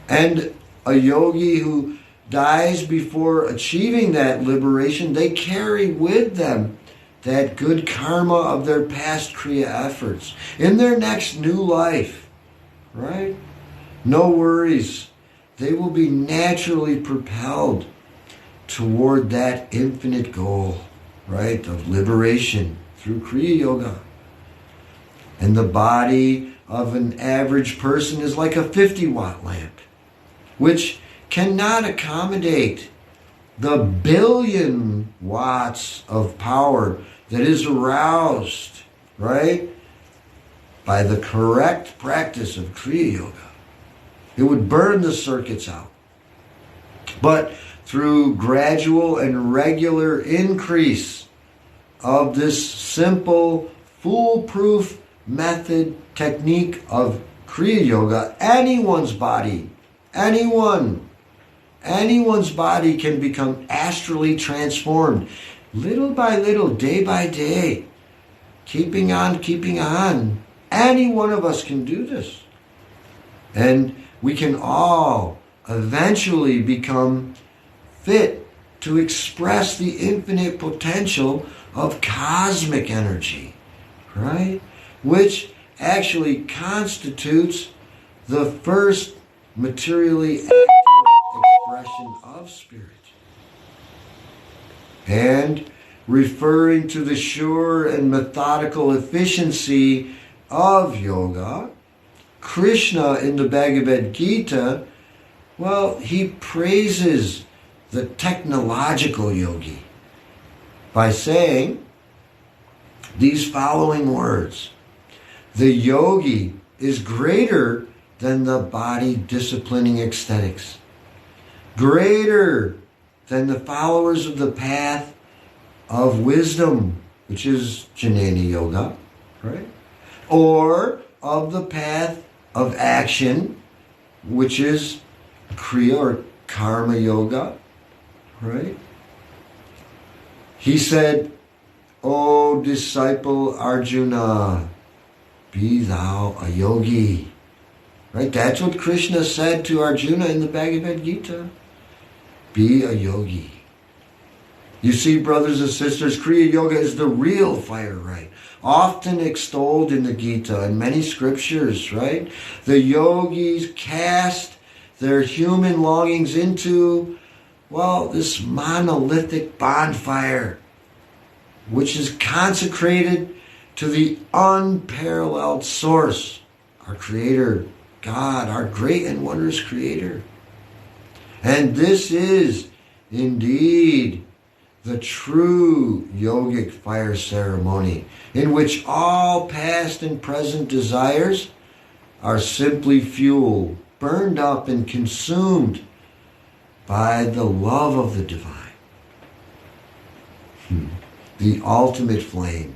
And a yogi who dies before achieving that liberation, they carry with them that good karma of their past Kriya efforts in their next new life, right? No worries. They will be naturally propelled toward that infinite goal, right, of liberation through Kriya Yoga. And the body of an average person is like a 50-watt lamp, which cannot accommodate the 1 billion watts of power that is aroused, right, by the correct practice of Kriya Yoga. It would burn the circuits out. But through gradual and regular increase of this simple, foolproof method, technique of Kriya Yoga, anyone's body can become astrally transformed, little by little, day by day, keeping on. Any one of us can do this. And we can all eventually become fit to express the infinite potential of cosmic energy, right? Which actually constitutes the first materially active expression of spirit. And referring to the sure and methodical efficiency of yoga, Krishna in the Bhagavad Gita, well, he praises the technological yogi by saying these following words: the yogi is greater than the body disciplining ecstatics, greater than the followers of the path of wisdom, which is Jnana Yoga, right? Or of the path of action, which is Kriya or Karma Yoga, right? He said, O disciple Arjuna, be thou a yogi. Right? That's what Krishna said to Arjuna in the Bhagavad Gita. Be a yogi. You see, brothers and sisters, Kriya Yoga is the real fire right, often extolled in the Gita and many scriptures, right? The yogis cast their human longings into, well, this monolithic bonfire, which is consecrated to the unparalleled source, our Creator, God, our great and wondrous Creator. And this is indeed the true yogic fire ceremony, in which all past and present desires are simply fuel, burned up and consumed by the love of the divine. The ultimate flame.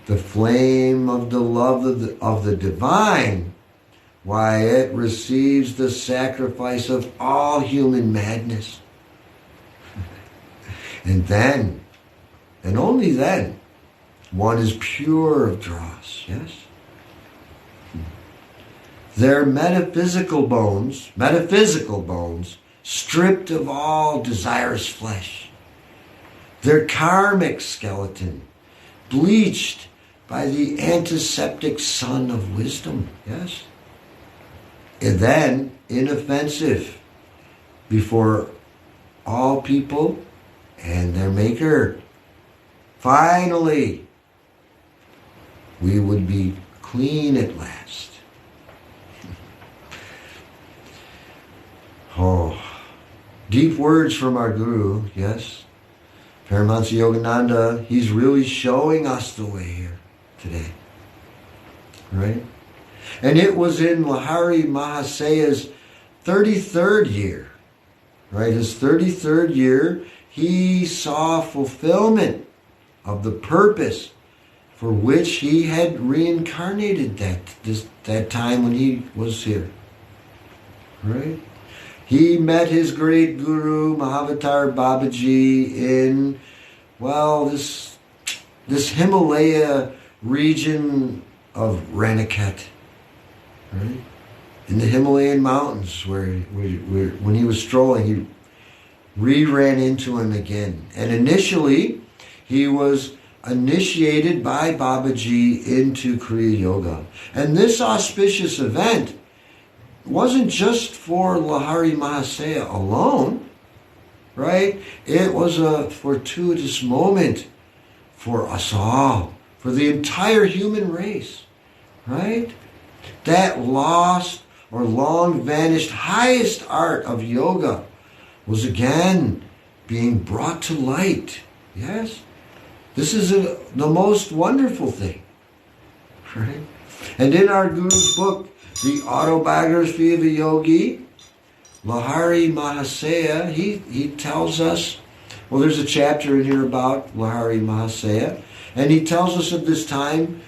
The flame of the love of the divine, why it receives the sacrifice of all human madness. And then, and only then, one is pure of dross, yes? Their metaphysical bones, stripped of all desirous flesh. Their karmic skeleton, bleached by the antiseptic sun of wisdom, yes? And then, inoffensive before all people and their Maker. Finally, we would be clean at last. Oh, deep words from our Guru, yes? Paramahansa Yogananda, he's really showing us the way here today. Right? And it was in Lahari Mahasaya's 33rd year, right? His 33rd year, he saw fulfillment of the purpose for which he had reincarnated that time when he was here. Right? He met his great guru, Mahavatar Babaji, in, well, this Himalaya region of Raniket, right? In the Himalayan mountains, where when he was strolling, he ran into him again. And initially, he was initiated by Babaji into Kriya Yoga. And this auspicious event wasn't just for Lahari Mahasaya alone, right? It was a fortuitous moment for us all, for the entire human race, right? That lost or long vanished highest art of yoga was again being brought to light, yes? This is the most wonderful thing, right? And in our Guru's book, The Autobiography of a Yogi, Lahari Mahasaya, he tells us, well, there's a chapter in here about Lahari Mahasaya, and he tells us of this time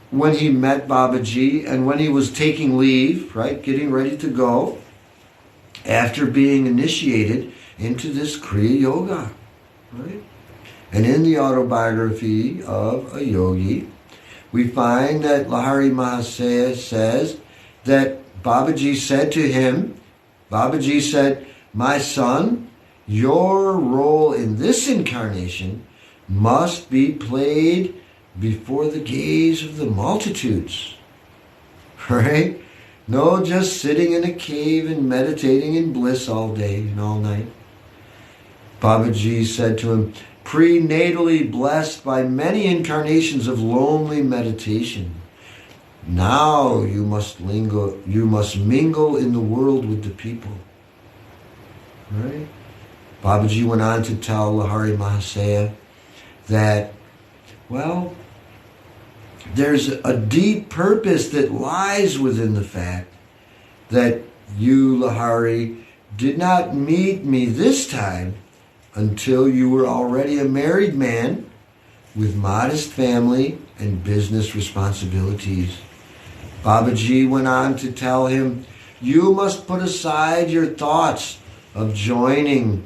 when he met Babaji and when he was taking leave, right, getting ready to go, after being initiated into this Kriya Yoga, right? And in the Autobiography of a Yogi, we find that Lahari Mahasaya says that Babaji said to him, Babaji said, "My son, your role in this incarnation must be played before the gaze of the multitudes." Right? No just sitting in a cave and meditating in bliss all day and all night. Babaji said to him, "Prenatally blessed by many incarnations of lonely meditation, now you must mingle in the world with the people." Right? Babaji went on to tell Lahari Mahasaya that, well, there's a deep purpose that lies within the fact that you, Lahari, did not meet me this time until you were already a married man with modest family and business responsibilities. Babaji went on to tell him, you must put aside your thoughts of joining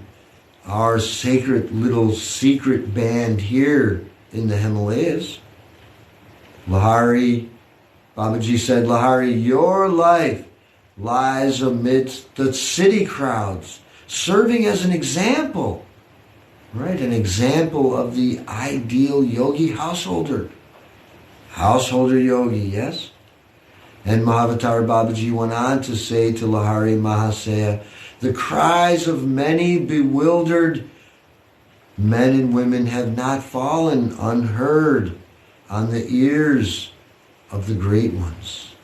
our sacred little secret band here in the Himalayas. Lahari, Babaji said, Lahari, your life lies amidst the city crowds, serving as an example, right? An example of the ideal yogi householder. Householder yogi, yes? And Mahavatar Babaji went on to say to Lahari Mahasaya, the cries of many bewildered men and women have not fallen unheard on the ears of the great ones.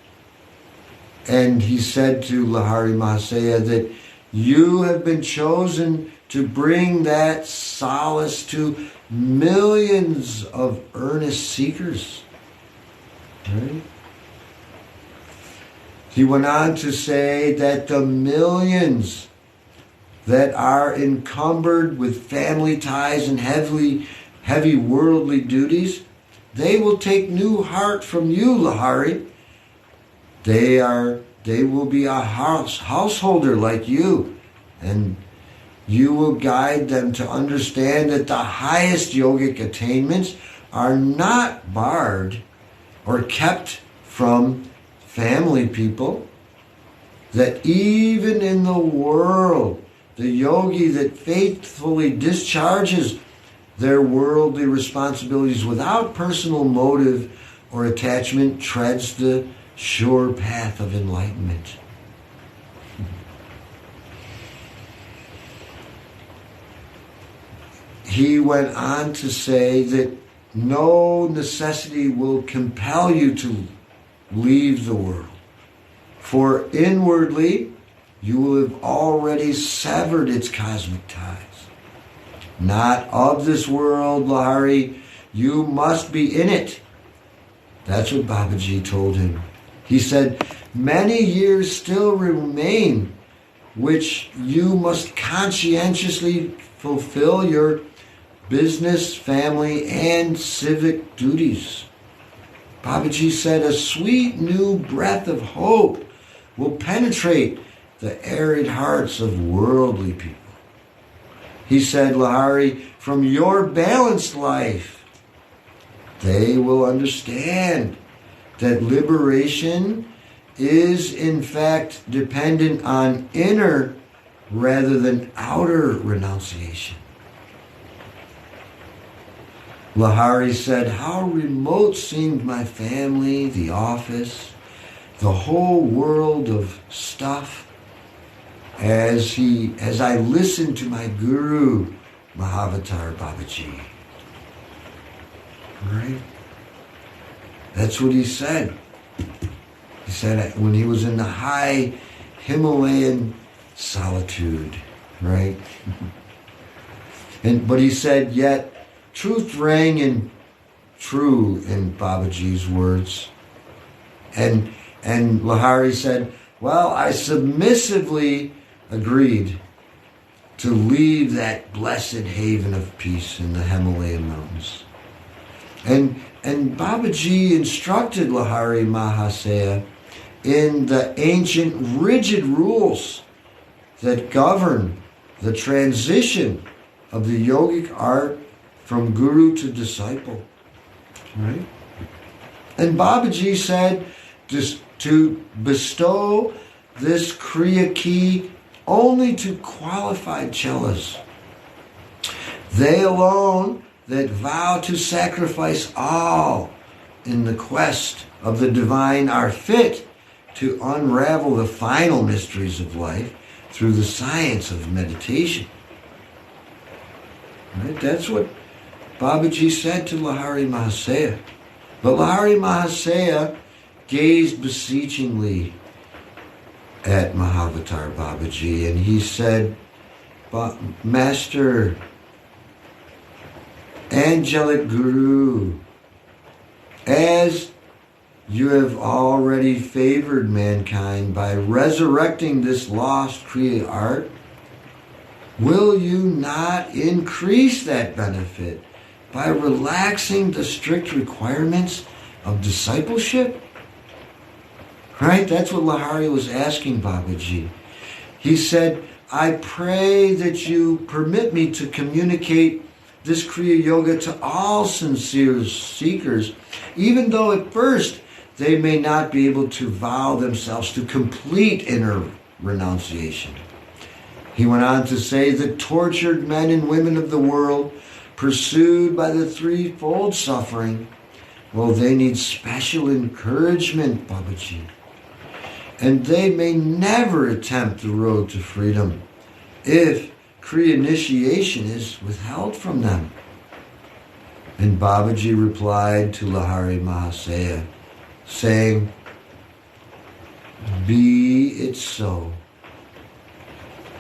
And he said to Lahari Mahasaya that you have been chosen to bring that solace to millions of earnest seekers. Right? He went on to say that the millions that are encumbered with family ties and heavy worldly duties, they will take new heart from you, Lahari. They will be a householder like you, and you will guide them to understand that the highest yogic attainments are not barred or kept from family people, that even in the world, the yogi that faithfully discharges their worldly responsibilities without personal motive or attachment treads the sure path of enlightenment. He went on to say that no necessity will compel you to leave the world, for inwardly you will have already severed its cosmic ties. Not of this world, Lahari, you must be in it. That's what Babaji told him. He said, many years still remain which you must conscientiously fulfill your business, family, and civic duties. Babaji said, a sweet new breath of hope will penetrate the arid hearts of worldly people. He said, Lahari, from your balanced life, they will understand that liberation is in fact dependent on inner rather than outer renunciation. Lahari said, how remote seemed my family, the office, the whole world of stuff, as I listened to my guru, Mahavatar Babaji. Right? That's what he said. He said when he was in the high Himalayan solitude, right? But he said, yet truth rang true in Babaji's words. And Lahari said, well, I submissively agreed to leave that blessed haven of peace in the Himalayan mountains. And Babaji instructed Lahari Mahasaya in the ancient rigid rules that govern the transition of the yogic art from guru to disciple. Right? And Babaji said to bestow this Kriya key only to qualified chelas. They alone that vow to sacrifice all in the quest of the divine are fit to unravel the final mysteries of life through the science of meditation. Right? That's what Babaji said to Lahari Mahasaya. But Lahari Mahasaya gazed beseechingly at Mahavatar Babaji, and he said, Master, angelic Guru, as you have already favored mankind by resurrecting this lost Kriya art, will you not increase that benefit by relaxing the strict requirements of discipleship? Right? That's what Lahari was asking Babaji. He said, I pray that you permit me to communicate this Kriya Yoga to all sincere seekers, even though at first they may not be able to vow themselves to complete inner renunciation. He went on to say that tortured men and women of the world, pursued by the threefold suffering, well, they need special encouragement, Babaji. And they may never attempt the road to freedom if Kriya initiation is withheld from them. And Babaji replied to Lahari Mahasaya, saying, be it so.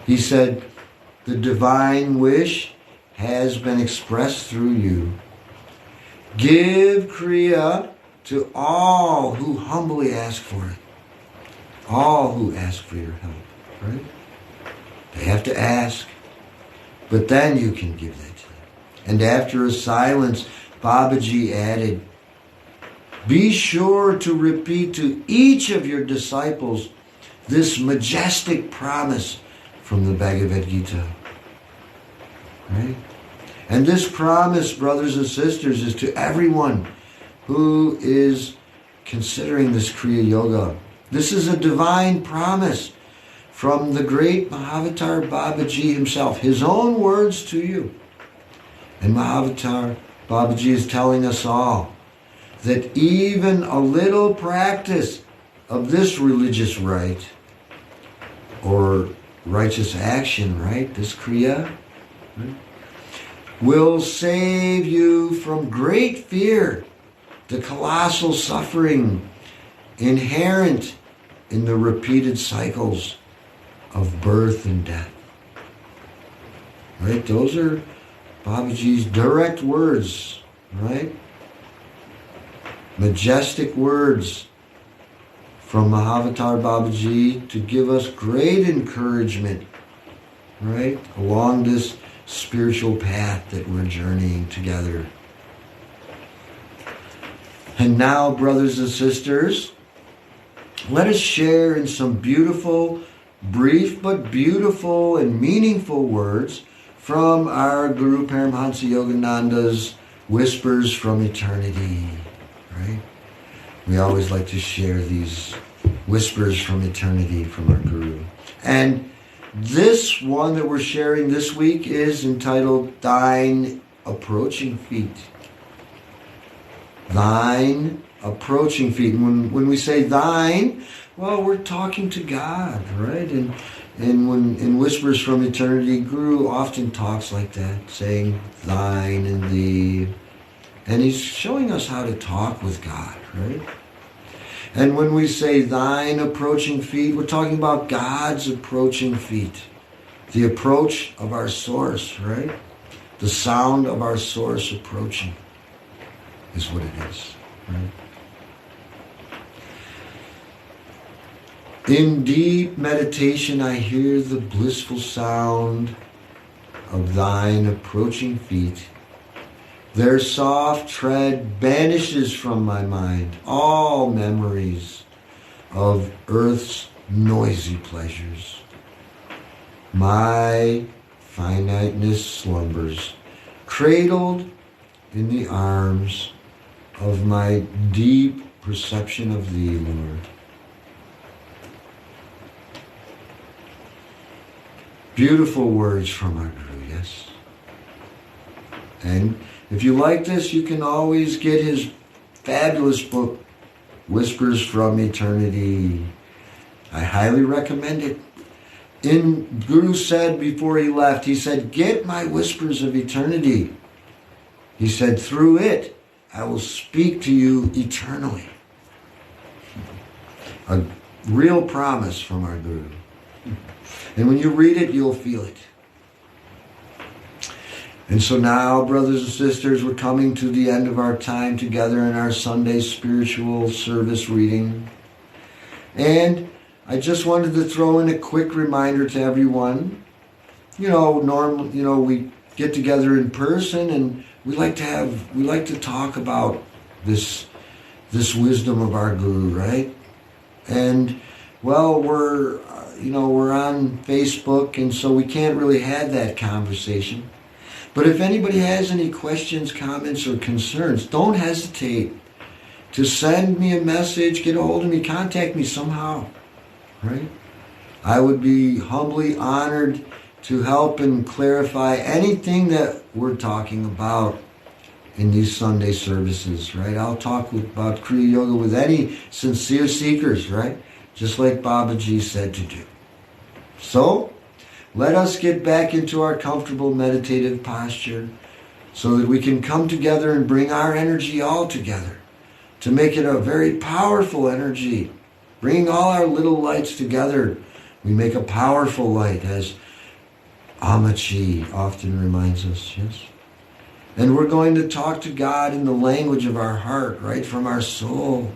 He said, the divine wish has been expressed through you. Give Kriya to all who humbly ask for it. all who ask for your help, right? They have to ask, but then you can give that to them. And after a silence, Babaji added, be sure to repeat to each of your disciples this majestic promise from the Bhagavad Gita. Right? And this promise, brothers and sisters, is to everyone who is considering this Kriya Yoga. This is a divine promise from the great Mahavatar Babaji himself, his own words to you. And Mahavatar Babaji is telling us all that even a little practice of this religious rite or righteous action, right, this Kriya, right, will save you from great fear, the colossal suffering inherent in the repeated cycles of birth and death. Right? Those are Babaji's direct words, right? Majestic words from Mahavatar Babaji to give us great encouragement, right? Along this spiritual path that we're journeying together. And now, brothers and sisters, let us share in some beautiful, brief but beautiful and meaningful words from our Guru Paramahansa Yogananda's Whispers from Eternity. Right? We always like to share these whispers from eternity from our Guru. And this one that we're sharing this week is entitled Thine Approaching Feet. Thine approaching feet. And when we say thine, well, we're talking to God, right? And when in Whispers from Eternity, Guru often talks like that, saying thine and thee. And he's showing us how to talk with God, right? And when we say thine approaching feet, we're talking about God's approaching feet. The approach of our source, right? The sound of our source approaching is what it is, right? In deep meditation, I hear the blissful sound of thine approaching feet. Their soft tread banishes from my mind all memories of earth's noisy pleasures. My finiteness slumbers, cradled in the arms of my deep perception of thee, Lord. Beautiful words from our Guru, yes? And if you like this, you can always get his fabulous book, Whispers from Eternity. I highly recommend it. Guru said before he left, he said, get my Whispers of Eternity. He said, through it, I will speak to you eternally. A real promise from our Guru. And when you read it, you'll feel it. And so now, brothers and sisters, we're coming to the end of our time together in our Sunday spiritual service reading. And I just wanted to throw in a quick reminder to everyone. We get together in person and we like to talk about this wisdom of our Guru, right? And well, we're on Facebook, and so we can't really have that conversation. But if anybody has any questions, comments, or concerns, don't hesitate to send me a message, get a hold of me, contact me somehow, right? I would be humbly honored to help and clarify anything that we're talking about in these Sunday services, right? I'll talk about Kriya Yoga with any sincere seekers, right? Just like Babaji said to do. So, let us get back into our comfortable meditative posture so that we can come together and bring our energy all together to make it a very powerful energy. Bringing all our little lights together, we make a powerful light, as Amachi often reminds us, yes? And we're going to talk to God in the language of our heart, right from our soul.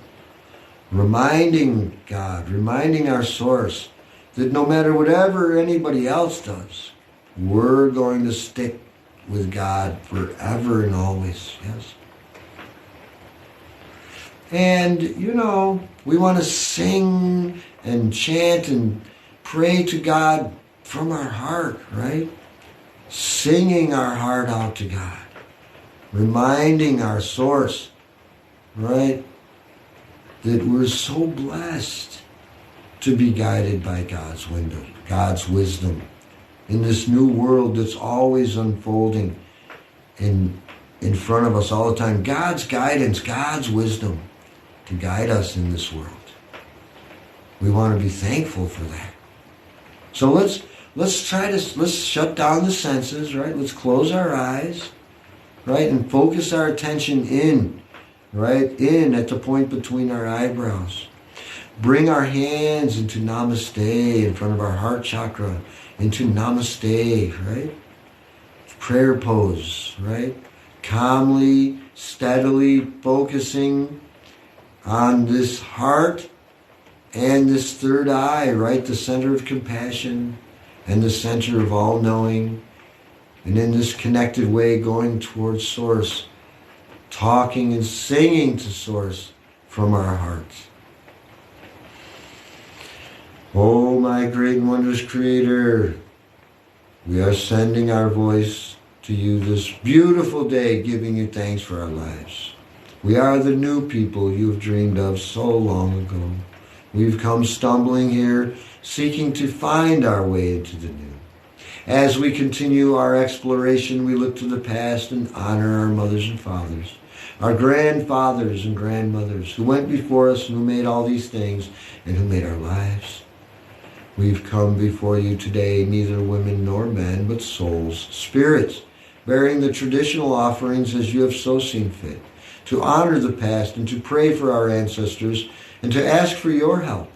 reminding God, reminding our source that no matter whatever anybody else does, we're going to stick with God forever and always. Yes. And, we want to sing and chant and pray to God from our heart, right? Singing our heart out to God. Reminding our source, right, that we're so blessed to be guided by God's wisdom in this new world that's always unfolding in front of us all the time. God's guidance, God's wisdom to guide us in this world. We want to be thankful for that. So let's shut down the senses, right? Let's close our eyes, right? And focus our attention in at the point between our eyebrows. Bring our hands into Namaste in front of our heart chakra, into Namaste, right? Prayer pose, right? Calmly, steadily focusing on this heart and this third eye, right? The center of compassion and the center of all-knowing. And in this connected way, going towards Source, talking and singing to Source from our hearts. Oh, my great and wondrous Creator, we are sending our voice to you this beautiful day, giving you thanks for our lives. We are the new people you've dreamed of so long ago. We've come stumbling here, seeking to find our way into the new. As we continue our exploration, we look to the past and honor our mothers and fathers, our grandfathers and grandmothers who went before us and who made all these things and who made our lives. We've come before you today, neither women nor men, but souls, spirits, bearing the traditional offerings as you have so seen fit, to honor the past and to pray for our ancestors and to ask for your help.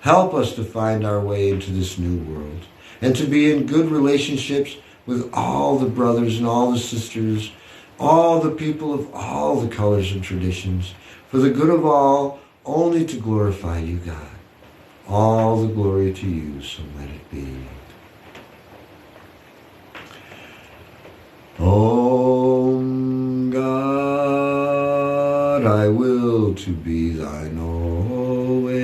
Help us to find our way into this new world and to be in good relationships with all the brothers and all the sisters, all the people of all the colors and traditions, for the good of all, only to glorify you, God. All the glory to you, so let it be. Om God, I will to be thine always.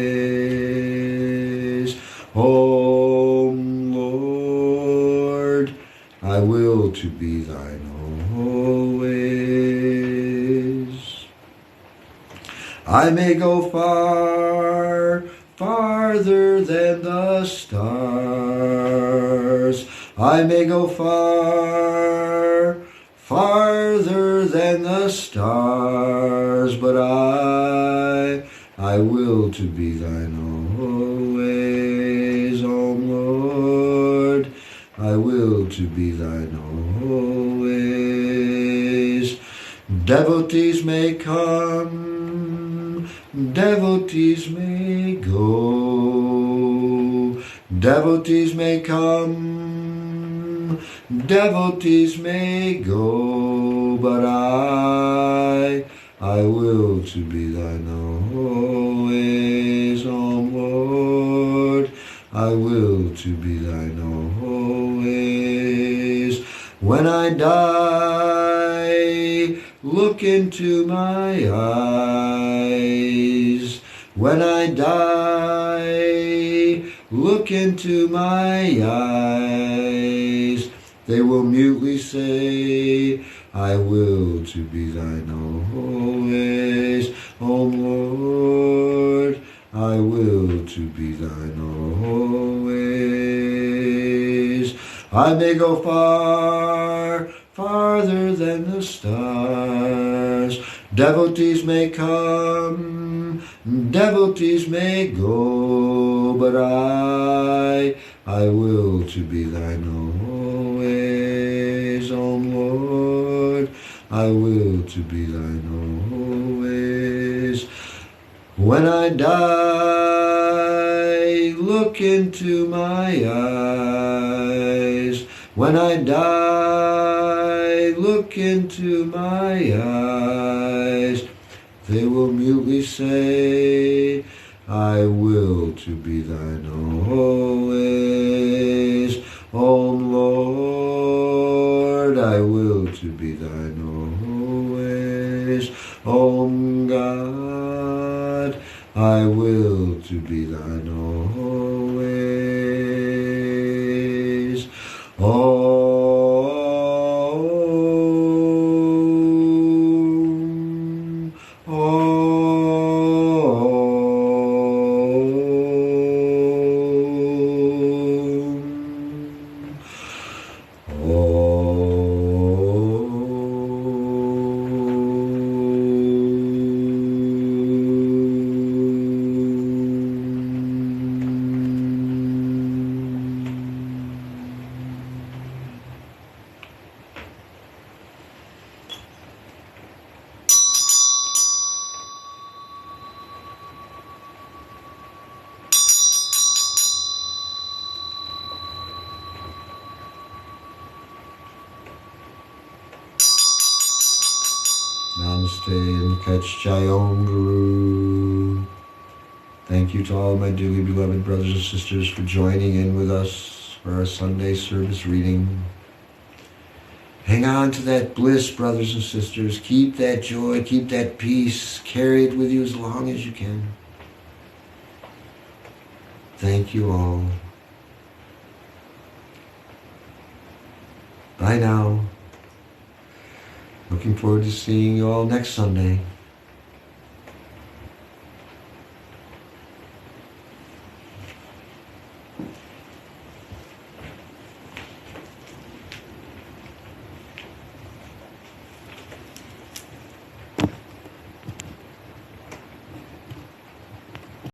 Om Lord, I will to be thine always. I may go far, farther than the stars. I may go far, farther than the stars, but I will to be thine always, O Lord. I will to be thine always. Devotees may come, devotees may go. Devotees may come, devotees may go, but I will to be thine always, O Lord. I will to be thine always. When I die, look into my eyes. When I die, look into my eyes. They will mutely say, I will to be thine always. O Lord, I will to be thine always. I may go far, farther than the stars. Devotees may come, devotees may go, but I will to be thine always, O Lord. I will to be thine always. When I die, look into my eyes. When I die, look into my eyes. They will mutely say, I will to be thine always. Om Lord, I will to be thine always. Om God, I will to be thine always. Namaste and Catch Jayom Guru. Thank you to all my dearly beloved brothers and sisters for joining in with us for our Sunday service reading. Hang on to that bliss, brothers and sisters. Keep that joy, keep that peace. Carry it with you as long as you can. Thank you all. Bye now. Looking forward to seeing you all next Sunday.